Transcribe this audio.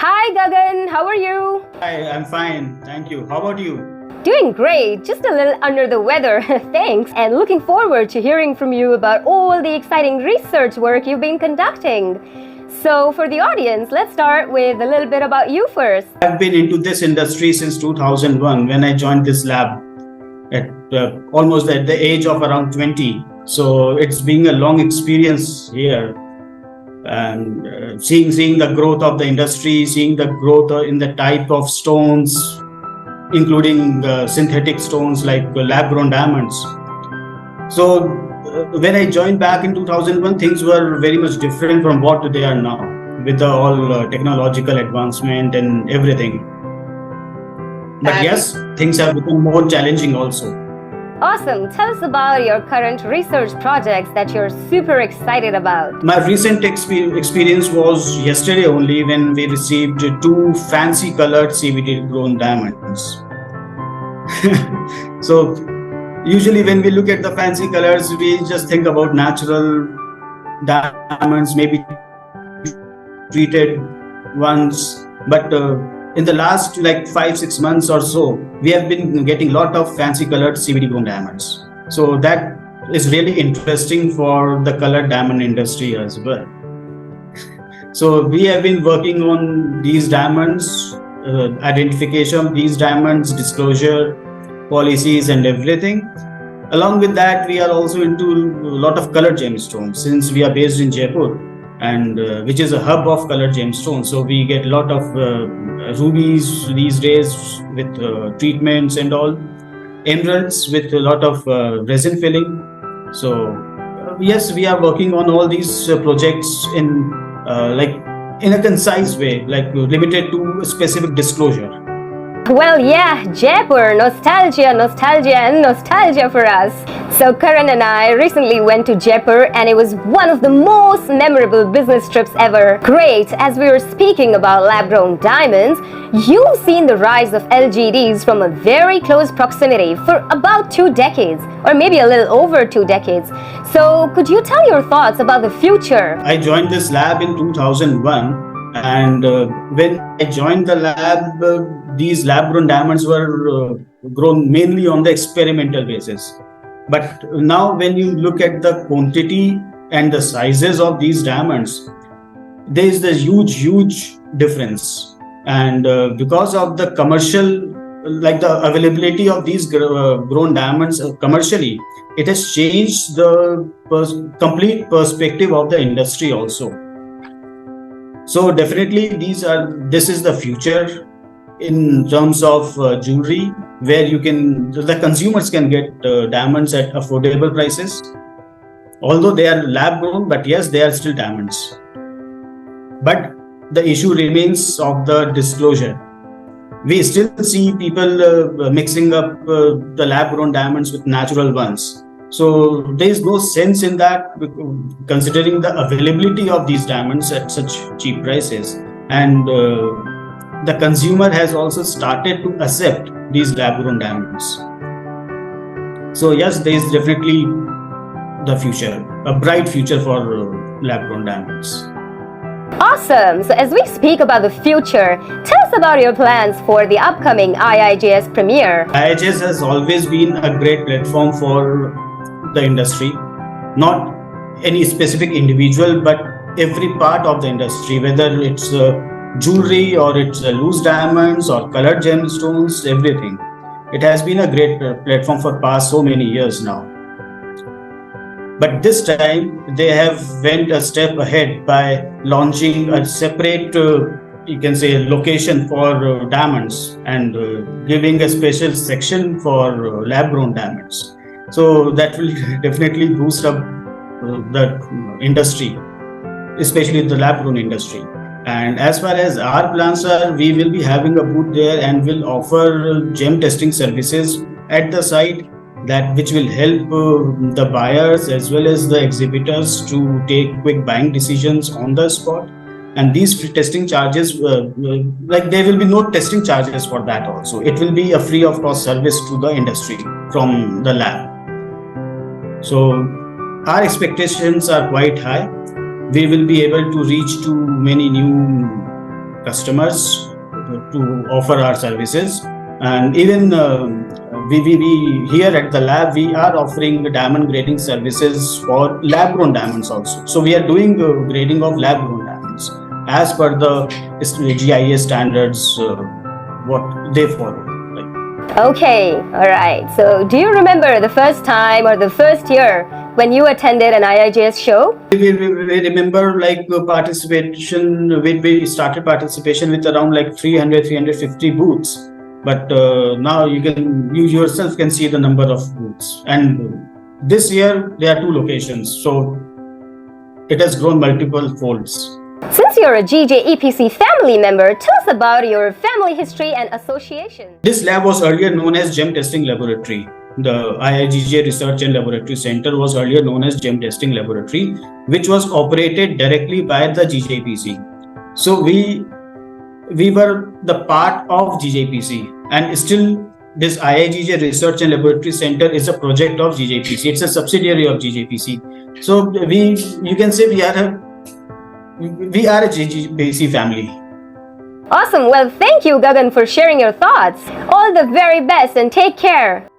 Hi Gagan, how are you? Hi, I'm fine. Thank you. How about you? Doing great, just a little under the weather, thanks, and looking forward to hearing from you about all the exciting research work you've been conducting. So for the audience, let's start with a little bit about you first. I've been into this industry since 2001 when I joined this lab at almost at the age of around 20. So it's been a long experience here, and seeing the growth of the industry, seeing the growth in the type of stones, including synthetic stones like lab-grown diamonds. So when I joined back in 2001, things were very much different from what they are now, with the all technological advancement and everything. But yes, things have become more challenging also. Awesome. Tell us about your current research projects that you're super excited about. My recent experience was yesterday only when we received 2 fancy colored CVD grown diamonds. So usually when we look at the fancy colors, we just think about natural diamonds, maybe treated ones. But in the last like 5-6 months or so, we have been getting a lot of fancy colored CVD grown diamonds. So that is really interesting for the colored diamond industry as well. So we have been working on these diamonds, identification of these diamonds, disclosure policies and everything. Along with that, we are also into a lot of colored gemstones since we are based in Jaipur, and which is a hub of colored gemstones. So we get a lot of rubies these days with treatments and all, emeralds with a lot of resin filling. So yes, we are working on all these projects in a concise way, like limited to a specific disclosure. Well, yeah, Jaipur, nostalgia and nostalgia for us. So Karan and I recently went to Jaipur and it was one of the most memorable business trips ever. Great, as we were speaking about lab-grown diamonds, you've seen the rise of LGDs from a very close proximity for about 2 decades, or maybe a little over 2 decades. So could you tell your thoughts about the future? I joined this lab in 2001. And when I joined the lab, these lab-grown diamonds were grown mainly on the experimental basis. But now when you look at the quantity and the sizes of these diamonds, there is this huge difference. And because of the commercial, like the availability of these grown diamonds commercially, it has changed the complete perspective of the industry also. So definitely this is the future in terms of jewelry, where the consumers can get diamonds at affordable prices. Although they are lab grown, but yes, they are still diamonds. But the issue remains of the disclosure. We still see people mixing up the lab grown diamonds with natural ones. So there is no sense in that, considering the availability of these diamonds at such cheap prices. And the consumer has also started to accept these lab-grown diamonds. So yes, there is definitely the future, a bright future for lab-grown diamonds. Awesome! So as we speak about the future, tell us about your plans for the upcoming IIJS Premiere. IIJS has always been a great platform for the industry, not any specific individual, but every part of the industry, whether it's jewelry or it's loose diamonds or colored gemstones, everything. It has been a great platform for past so many years now. But this time they have went a step ahead by launching a separate, you can say, location for diamonds and giving a special section for lab-grown diamonds. So that will definitely boost up the industry, especially the lab-grown industry. And as far as our plans are, we will be having a booth there and will offer gem testing services at the site, which will help the buyers as well as the exhibitors to take quick buying decisions on the spot. And these free testing charges, there will be no testing charges for that also. It will be a free of cost service to the industry from the lab. So our expectations are quite high. We will be able to reach to many new customers to offer our services. And even we here at the lab, we are offering diamond grading services for lab grown diamonds also. So we are doing grading of lab grown diamonds as per the GIS standards, what they follow. Okay, alright. So do you remember the first time or the first year when you attended an IIJS show? We remember like participation, we started participation with around like 350 booths. But now you yourself can see the number of booths. And this year there are 2 locations. So it has grown multiple folds. Since you're a GJEPC family member, tell us about your family history and association. This lab was earlier known as GEM Testing Laboratory. The IIGJ-Research Laboratories Centre was earlier known as GEM Testing Laboratory, which was operated directly by the GJEPC. So we were the part of GJEPC, and still this IIGJ-Research and Laboratory Centre is a project of GJEPC. It's a subsidiary of GJEPC. So you can say we are a GJEPC family. Awesome. Well, thank you, Gagan, for sharing your thoughts. All the very best and take care.